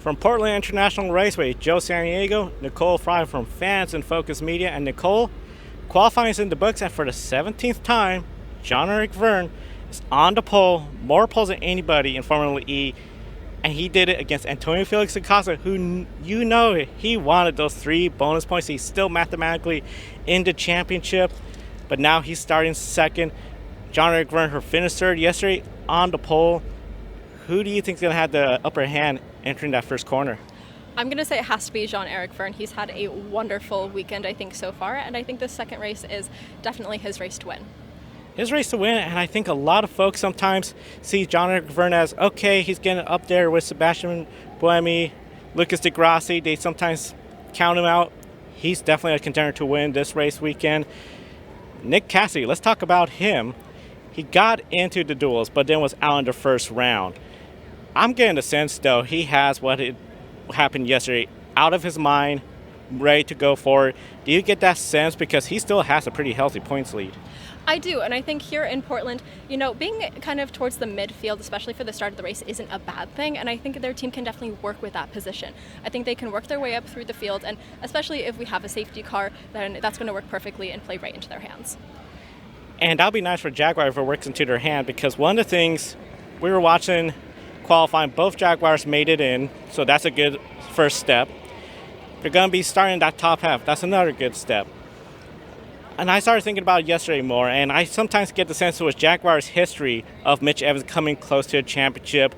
From Portland International Raceway, Joe San Diego, Nicole Fry from Fans and Focus Media. And Nicole, qualifying is in the books, and for the 17th time, Jean-Éric Vergne is on the pole, more poles than anybody in Formula E. And he did it against Antonio Felix da Costa, who he wanted those 3 bonus points. He's still mathematically in the championship, but now he's starting second. Jean-Éric Vergne finished third yesterday on the pole. Who do you think is going to have the upper hand entering that first corner? I'm going to say it has to be Jean-Éric Vergne. He's had a wonderful weekend, I think, so far, and I think this second race is definitely his race to win. His race to win, and I think a lot of folks sometimes see Jean-Éric Vergne as, okay, he's getting up there with Sebastian Buemi, Lucas Di Grassi. They sometimes count him out. He's definitely a contender to win this race weekend. Nick Cassidy, let's talk about him. He got into the duels, but then was out in the first round. I'm getting the sense, though, he has what happened yesterday out of his mind, ready to go forward. Do you get that sense? Because he still has a pretty healthy points lead. I do, and I think here in Portland, being kind of towards the midfield, especially for the start of the race, isn't a bad thing, and I think their team can definitely work with that position. I think they can work their way up through the field, and especially if we have a safety car, then that's going to work perfectly and play right into their hands. And that'll be nice for Jaguar if it works into their hand, because one of the things we were watching qualifying, both Jaguars made it in, so that's a good first step. They're going to be starting that top half. That's another good step. And I started thinking about it yesterday more, and I sometimes get the sense it was Jaguar's history of Mitch Evans coming close to a championship,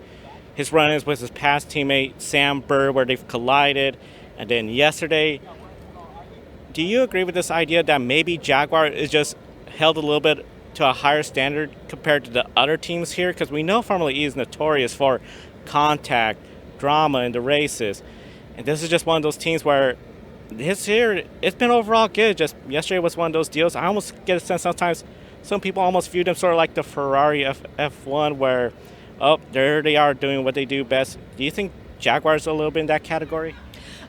his run-ins with his past teammate Sam Burr where they've collided, and then yesterday. Do you agree with this idea that maybe Jaguar is just held a little bit to a higher standard compared to the other teams here? Because we know Formula E is notorious for contact, drama in the races. And this is just one of those teams where this year, it's been overall good. Just yesterday was one of those deals. I almost get a sense sometimes some people almost view them sort of like the Ferrari F1 where, there they are doing what they do best. Do you think Jaguars are a little bit in that category?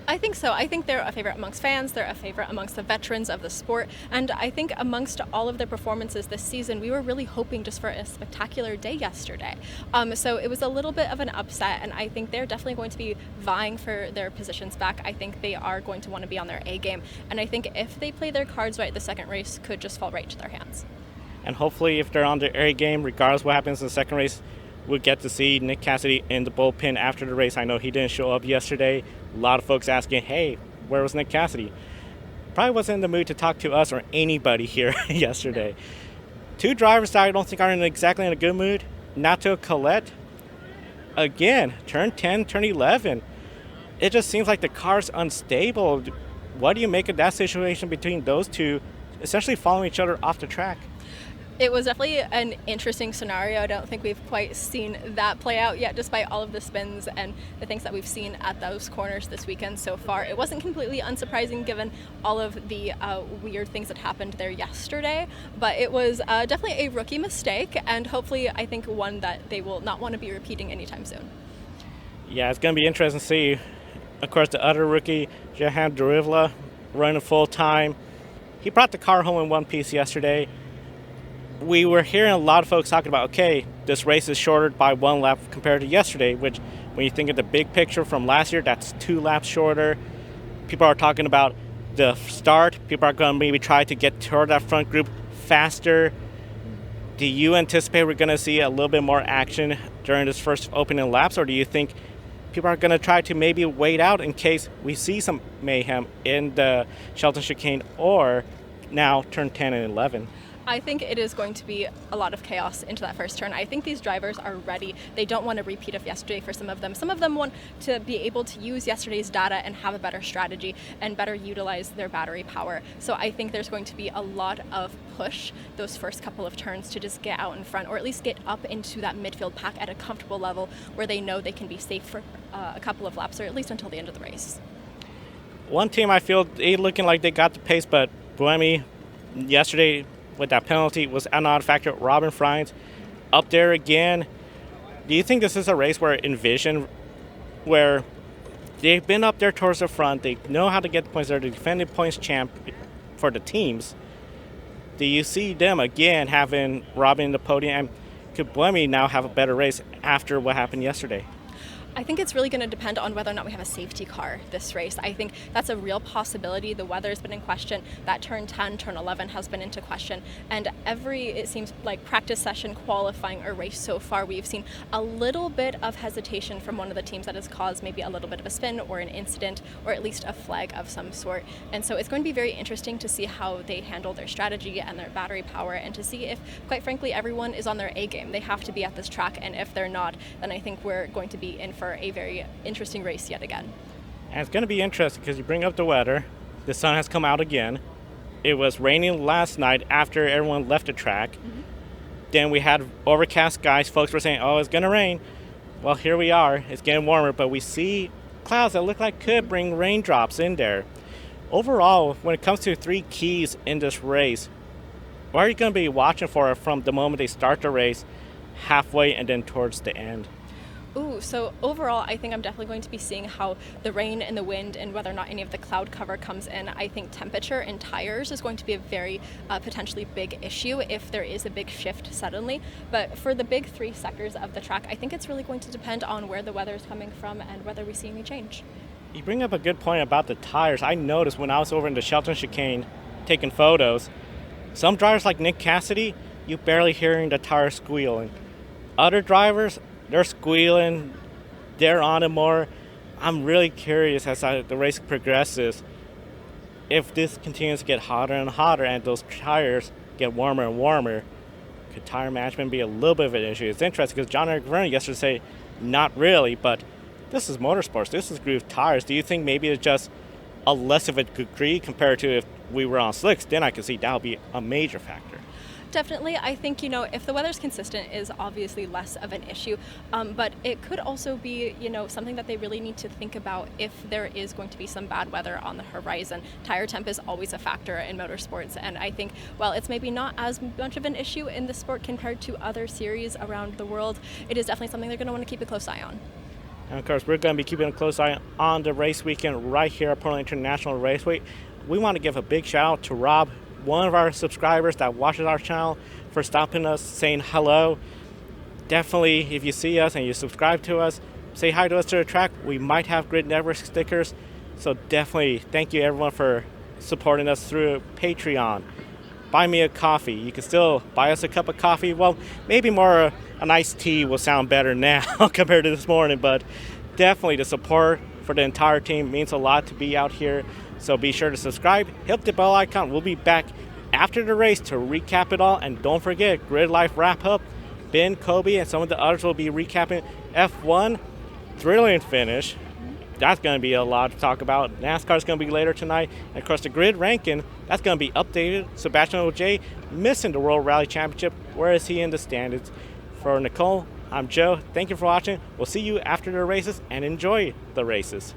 I think so. I think they're a favorite amongst fans, they're a favorite amongst the veterans of the sport, and I think amongst all of their performances this season, we were really hoping just for a spectacular day yesterday. So it was a little bit of an upset, and I think they're definitely going to be vying for their positions back. I think they are going to want to be on their A game, and I think if they play their cards right, the second race could just fall right into their hands. And hopefully if they're on their A game, regardless of what happens in the second race, we'll get to see Nick Cassidy in the bullpen after the race. I know he didn't show up yesterday. A lot of folks asking, hey, where was Nick Cassidy? Probably wasn't in the mood to talk to us or anybody here yesterday. 2 drivers that I don't think are exactly in a good mood. Nato Colette, again, turn 10, turn 11. It just seems like the car's unstable. What do you make of that situation between those two, essentially following each other off the track? It was definitely an interesting scenario. I don't think we've quite seen that play out yet, despite all of the spins and the things that we've seen at those corners this weekend so far. It wasn't completely unsurprising given all of the weird things that happened there yesterday, but it was definitely a rookie mistake, and hopefully I think one that they will not want to be repeating anytime soon. Yeah, it's going to be interesting to see. Of course, the other rookie, Jehan Derivla, running full time. He brought the car home in one piece yesterday. We were hearing a lot of folks talking about, okay, this race is shorter by 1 lap compared to yesterday, which when you think of the big picture from last year, that's 2 laps shorter. People are talking about the start. People are going to maybe try to get toward that front group faster. Do you anticipate we're going to see a little bit more action during this first opening laps, or do you think people are going to try to maybe wait out in case we see some mayhem in the Shelton Chicane or now turn 10 and 11? I think it is going to be a lot of chaos into that first turn. I think these drivers are ready. They don't want a repeat of yesterday for some of them. Some of them want to be able to use yesterday's data and have a better strategy and better utilize their battery power. So I think there's going to be a lot of push those first couple of turns to just get out in front, or at least get up into that midfield pack at a comfortable level where they know they can be safe for a couple of laps, or at least until the end of the race. One team I feel looking like they got the pace, but Buemi yesterday with that penalty was not a factor. Robin Fries up there again. Do you think this is a race where Envision, where they've been up there towards the front, they know how to get the points, they're the defending points champ for the teams. Do you see them again having Robin in the podium? And could Buemi now have a better race after what happened yesterday? I think it's really going to depend on whether or not we have a safety car this race. I think that's a real possibility. The weather's been in question. That turn 10, turn 11 has been into question. And it seems like practice session, qualifying, or race so far, we've seen a little bit of hesitation from one of the teams that has caused maybe a little bit of a spin or an incident or at least a flag of some sort. And so it's going to be very interesting to see how they handle their strategy and their battery power, and to see if, quite frankly, everyone is on their A game. They have to be at this track, and if they're not, then I think we're going to be in for a very interesting race yet again. And it's going to be interesting because you bring up the weather. The sun has come out again. It was raining last night after everyone left the track. Mm-hmm. Then we had overcast skies. Folks were saying, oh, it's going to rain. Well, here we are. It's getting warmer, but we see clouds that look like could bring raindrops in there. Overall, when it comes to three keys in this race, what are you going to be watching for from the moment they start the race, halfway, and then towards the end? So overall, I think I'm definitely going to be seeing how the rain and the wind and whether or not any of the cloud cover comes in. I think temperature and tires is going to be a very potentially big issue if there is a big shift suddenly. But for the big three sectors of the track, I think it's really going to depend on where the weather is coming from and whether we see any change. You bring up a good point about the tires. I noticed when I was over in the Shelton chicane taking photos, some drivers like Nick Cassidy, you barely hearing the tires squealing. Other drivers, they're squealing, they're on it more. I'm really curious as the race progresses if this continues to get hotter and hotter and those tires get warmer and warmer. Could tire management be a little bit of an issue? It's interesting because Jean-Éric Vergne yesterday said not really, but this is motorsports. This is groove tires. Do you think maybe it's just a less of a degree compared to if we were on slicks? Then I could see that would be a major factor. Definitely. I think, if the weather's consistent is obviously less of an issue, but it could also be, something that they really need to think about if there is going to be some bad weather on the horizon. Tire temp is always a factor in motorsports, and I think while it's maybe not as much of an issue in the sport compared to other series around the world, it is definitely something they're going to want to keep a close eye on. And of course, we're going to be keeping a close eye on the race weekend right here at Portland International Raceway. We want to give a big shout out to Rob, one of our subscribers that watches our channel, for stopping us, saying hello. Definitely, if you see us and you subscribe to us, say hi to us to the track. We might have Grid Network stickers. So definitely, thank you everyone for supporting us through Patreon. Buy me a coffee. You can still buy us a cup of coffee. Well, maybe more an iced tea will sound better now compared to this morning, but definitely the support for the entire team means a lot to be out here. So be sure to subscribe, hit the bell icon. We'll be back after the race to recap it all. And don't forget, Grid Life wrap-up. Ben, Kobe, and some of the others will be recapping F1. Thrilling finish. That's going to be a lot to talk about. NASCAR's going to be later tonight. And of course, the grid ranking, that's going to be updated. Sebastian Ogier missing the World Rally Championship. Where is he in the standings? For Nicole, I'm Joe. Thank you for watching. We'll see you after the races, and enjoy the races.